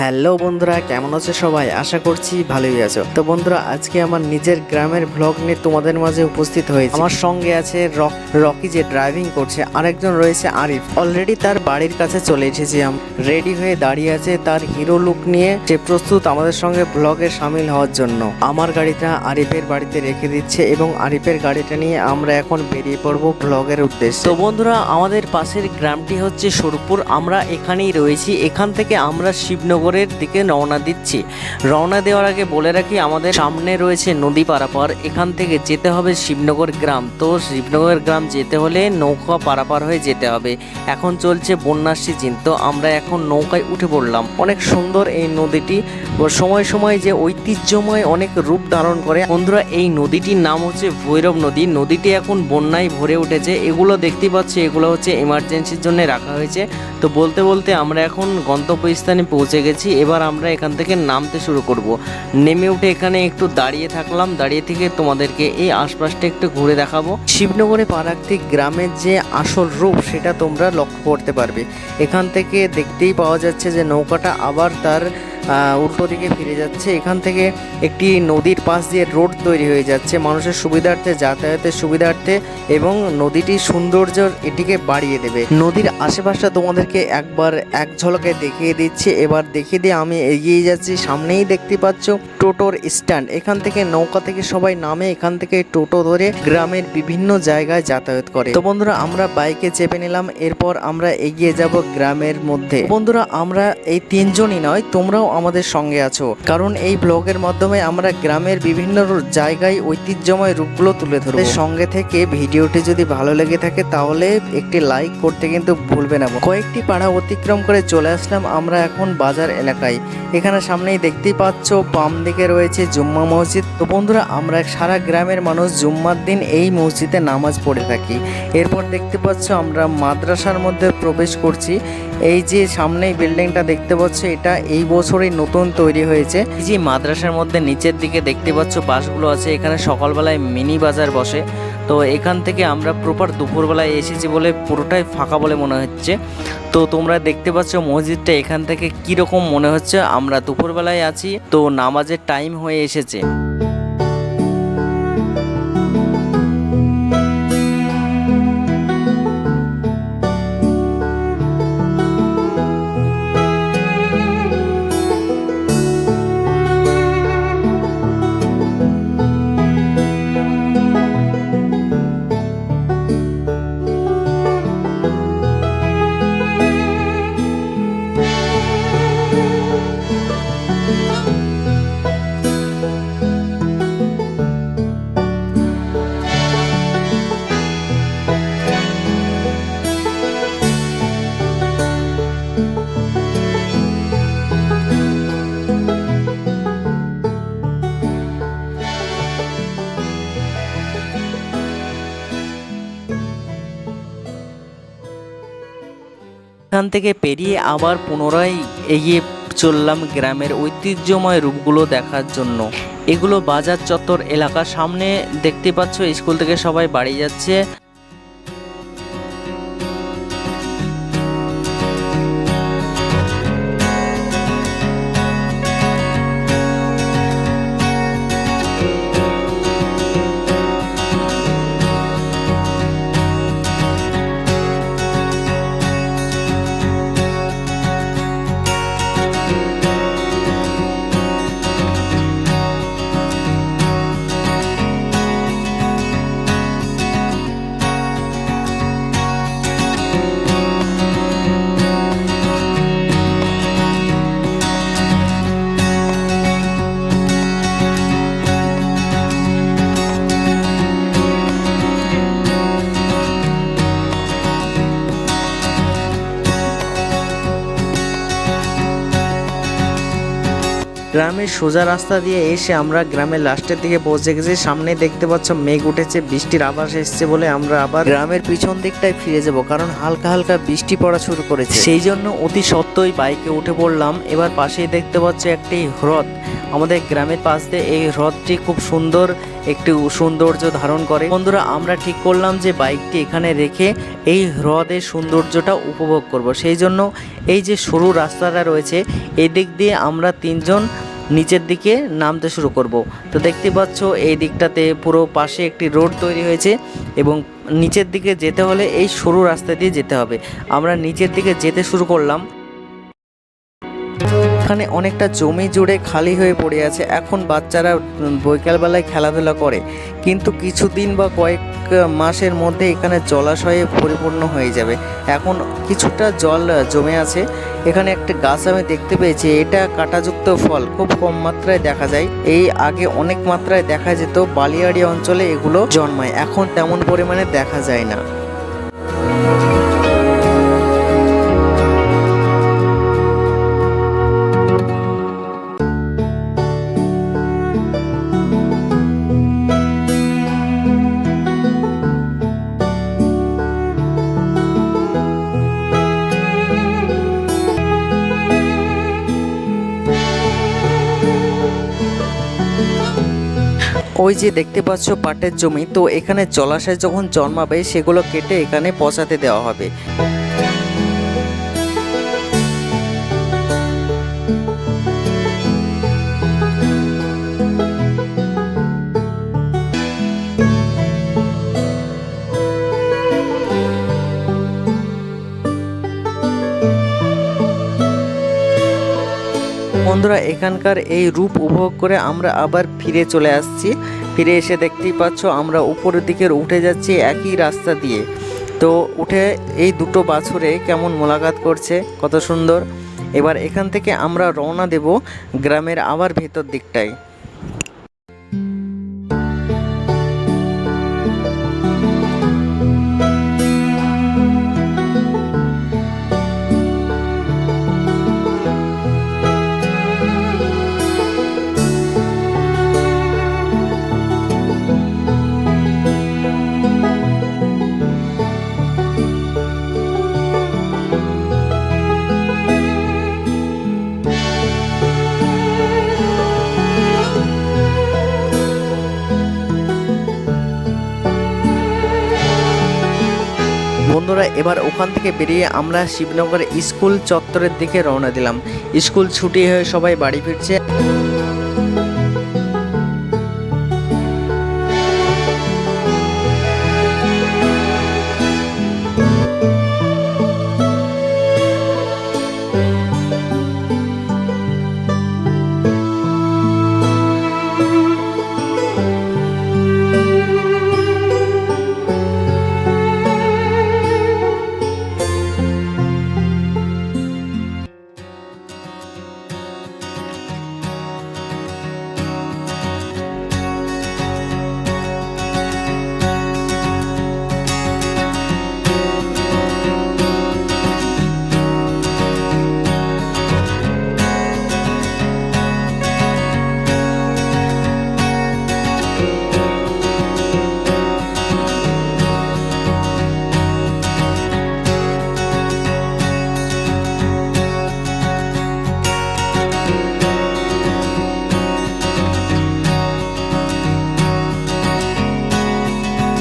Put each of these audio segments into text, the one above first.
Hello বন্ধুরা, কেমন আছো সবাই? আশা করছি ভালোই আছো। তো বন্ধুরা, আজকে আমার নিজের গ্রামের ব্লগ নিয়ে তোমাদের মাঝে উপস্থিত হয়েছে। আমার সঙ্গে আছে রকি, যে ড্রাইভিং করছে, আরেকজন রয়েছে আরিফ। অলরেডি তার বাড়ির কাছে চলে এসেছি। রেডি হয়ে দাঁড়িয়ে আছে তার হিরো লুক নিয়ে, সে প্রস্তুত আমাদের সঙ্গে ব্লগে সামিল হওয়ার জন্য। আমার গাড়িটা আরিফের বাড়িতে রেখে দিচ্ছে এবং আরিফের গাড়িটা নিয়ে আমরা এখন বেরিয়ে পড়বো ব্লগের উদ্দেশ্যে। তো বন্ধুরা, আমাদের পাশের গ্রামটি হচ্ছে সরুপুর। আমরা এখানেই রয়েছি। এখান থেকে আমরা শিবনগরের দিকে রওনা দিচ্ছি। রওনা দেওয়ার আগে বলে রাখি, আমাদের সামনে রয়েছে নদী পারাপার। এখান থেকে যেতে হবে শিবনগর গ্রাম। তো শিবনগর গ্রাম যেতে হলে নৌকা পারাপার হয়ে যেতে হবে। এখন চলছে বন্যার সিজন, তো আমরা এখন নৌকায় উঠে পড়লাম। অনেক সুন্দর এই নদীটি, সময় সময় যে ঐতিহ্যময় অনেক রূপ ধারণ করে। বন্ধুরা, এই নদীটির নাম হচ্ছে ভৈরব নদী। নদীটি এখন বন্যায় ভরে উঠেছে। এগুলো দেখতে পাচ্ছি, এগুলো হচ্ছে এমার্জেন্সির জন্য রাখা হয়েছে। তো বলতে বলতে আমরা এখন গন্তব্যস্থানে পৌঁছে গেছি। এবার আমরা এখান থেকে নামতে শুরু করব। নেমে উঠে এখানে একটু দাঁড়িয়ে থাকলাম। দাঁড়িয়ে থেকে তোমাদেরকে এই আশপাশটা একটু ঘুরে দেখাবো। শিবনগরে প্রাকৃতিক গ্রামের যে আসল রূপ, সেটা তোমরা লক্ষ্য করতে পারবে। এখান থেকে দেখতেই পাওয়া যাচ্ছে যে নৌকাটা আবার তার উল্টো দিকে ফিরে যাচ্ছে। এখান থেকে একটি নদীর পাশ দিয়ে রোড তৈরি হয়ে যাচ্ছে মানুষের সুবিধার্থে, যাতায়াতের সুবিধার্থে, এবং নদীটির সৌন্দর্য এটিকে বাড়িয়ে দেবে। নদীর আশেপাশটা তোমাদেরকে একবার এক ঝলকে দেখিয়ে দিচ্ছি। এবার দেখিয়ে দিয়ে আমি এগিয়ে যাচ্ছি। সামনেই দেখতে পাচ্ছ টোটোর স্ট্যান্ড। এখান থেকে নৌকা থেকে সবাই নামে, এখান থেকে টোটো ধরে গ্রামের বিভিন্ন জায়গায় যাতায়াত করে। তো বন্ধুরা, আমরা বাইকে চেপে নিলাম। এরপর আমরা এগিয়ে যাব গ্রামের মধ্যে। বন্ধুরা, আমরা এই তিনজনই নয়, তোমরাও আমাদের সঙ্গে আছো, কারণ এই ব্লগের মাধ্যমে আমরা গ্রামের বিভিন্ন জায়গায় ঐতিহ্যময় রূপগুলো তুলে ধরবো। সঙ্গে থেকে ভিডিওটি যদি ভালো লেগে থাকে তাহলে একটি লাইক করতে কিন্তু ভুলবে না। কয়েকটি পাড়া অতিক্রম করে চলে আসলাম আমরা এখন বাজার এলাকায়। এখানে সামনেই দেখতেই পাচ্ছ বাম দিকে রয়েছে জুম্মা মসজিদ। তো বন্ধুরা, আমরা সারা গ্রামের মানুষ জুম্মার দিন এই মসজিদে নামাজ পড়ে থাকি। এরপর দেখতে পাচ্ছ আমরা মাদ্রাসার মধ্যে প্রবেশ করছি। এই যে সামনেই বিল্ডিংটা দেখতে পাচ্ছ, এটা এই বছরই নতুন তৈরি হয়েছে। এই যে মাদ্রাসার মধ্যে নিচের দিকে দেখতে পাচ্ছ বাসগুলো আছে। এখানে সকালবেলায় মিনি বাজার বসে। তো এখান থেকে আমরা প্রপার দুপুরবেলায় এসেছি বলে পুরোটাই ফাঁকা বলে মনে হচ্ছে। তো তোমরা দেখতে পাচ্ছ মসজিদটা এখান থেকে কীরকম মনে হচ্ছে। আমরা দুপুরবেলায় আছি, তো নামাজের টাইম হয়ে এসেছে। এখান থেকে পেরিয়ে আবার পুনরায় এগিয়ে চললাম গ্রামের ঐতিহ্যময় রূপগুলো দেখার জন্য। এগুলো বাজার চত্বর এলাকা। সামনে দেখতে পাচ্ছ স্কুল থেকে সবাই বাড়ি যাচ্ছে। গ্রামের সোজা রাস্তা দিয়ে এসে আমরা গ্রামের লাস্টের দিকে পৌঁছে গেছি। সামনে দেখতে পাচ্ছ মেঘ উঠেছে, বৃষ্টির আভাস এসছে বলে আমরা আবার গ্রামের পিছন দিকটায় ফিরে যাব, কারণ হালকা হালকা বৃষ্টি পড়া শুরু করেছে। সেই জন্য অতি সত্ত্বই বাইকে উঠে পড়লাম। এবার পাশেই দেখতে পাচ্ছ একটি হ্রদ। আমাদের গ্রামের পাশ দিয়ে এই হ্রদটি খুব সুন্দর একটি সৌন্দর্য ধারণ করে। বন্ধুরা, আমরা ঠিক করলাম যে বাইকটি এখানে রেখে এই হ্রদের সৌন্দর্যটা উপভোগ করব। সেই জন্য এই যে সরু রাস্তাটা রয়েছে এই দিক দিয়ে আমরা তিনজন নিচের দিকে নামতে শুরু করব। তো দেখতে পাচ্ছ এই দিকটাতে পুরো পাশে একটি রোড তৈরি হয়েছে এবং নিচের দিকে যেতে হলে এই সরু রাস্তা দিয়ে যেতে হবে। আমরা নিচের দিকে যেতে শুরু করলাম। এখানে অনেকটা জমি জুড়ে খালি হয়ে পড়ে আছে। এখন বাচ্চারা বিকালবেলায় খেলাধুলা করে, কিন্তু কিছুদিন বা কয়েক মাসের মধ্যে এখানে জলাশয়ে পরিপূর্ণ হয়ে যাবে। এখন কিছুটা জল জমে আছে। এখানে একটা গাছ আমি দেখতে পেয়েছি, এটা কাঁটাযুক্ত ফল, খুব কম মাত্রায় দেখা যায়। এই আগে অনেক মাত্রায় দেখা যেত, বালিয়াড়ি অঞ্চলে এগুলো জন্মায়, এখন তেমন পরিমাণে দেখা যায় না। ওই যে দেখতে পাচ্ছ পাটের জমি, তো এখানে জলাশয় যখন জন্মাবে সেগুলো কেটে এখানে পচাতে দেওয়া হবে। বন্ধুরা, এখানকার এই রূপ উপভোগ করে আমরা আবার ফিরে চলে আসছি। ফিরে এসে দেখতেই পাচ্ছ আমরা উপরের দিকে উঠে যাচ্ছি একই রাস্তা দিয়ে। তো উঠে এই দুটো বাছুরে কেমন মোলাকাত করছে, কত সুন্দর। এবার এখান থেকে আমরা রওনা দেব গ্রামের আবার ভেতর দিকটায়। বন্ধুরা, এবার ওখান থেকে বেরিয়ে আমরা শিবনগর স্কুল চত্বরের দিকে রওনা দিলাম। স্কুল ছুটি হয়ে সবাই বাড়ি ফিরছে।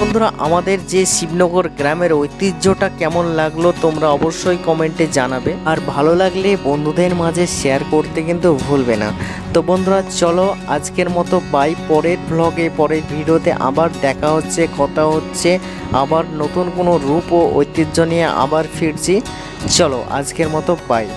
বন্ধুরা, আমাদের যে শিবনগর গ্রামের ঐতিহ্যটা কেমন লাগলো তোমরা অবশ্যই কমেন্টে জানাবে, আর ভালো লাগলে বন্ধুদের মাঝে শেয়ার করতে কিন্তু ভুলবে না। তো বন্ধুরা, চলো আজকের মতো বাই। পরের ব্লগে, পরের ভিডিওতে আবার দেখা হচ্ছে, কথা হচ্ছে, আবার নতুন কোনো রূপ ও ঐতিহ্য নিয়ে আবার ফিরছি। চলো আজকের মতো বাই।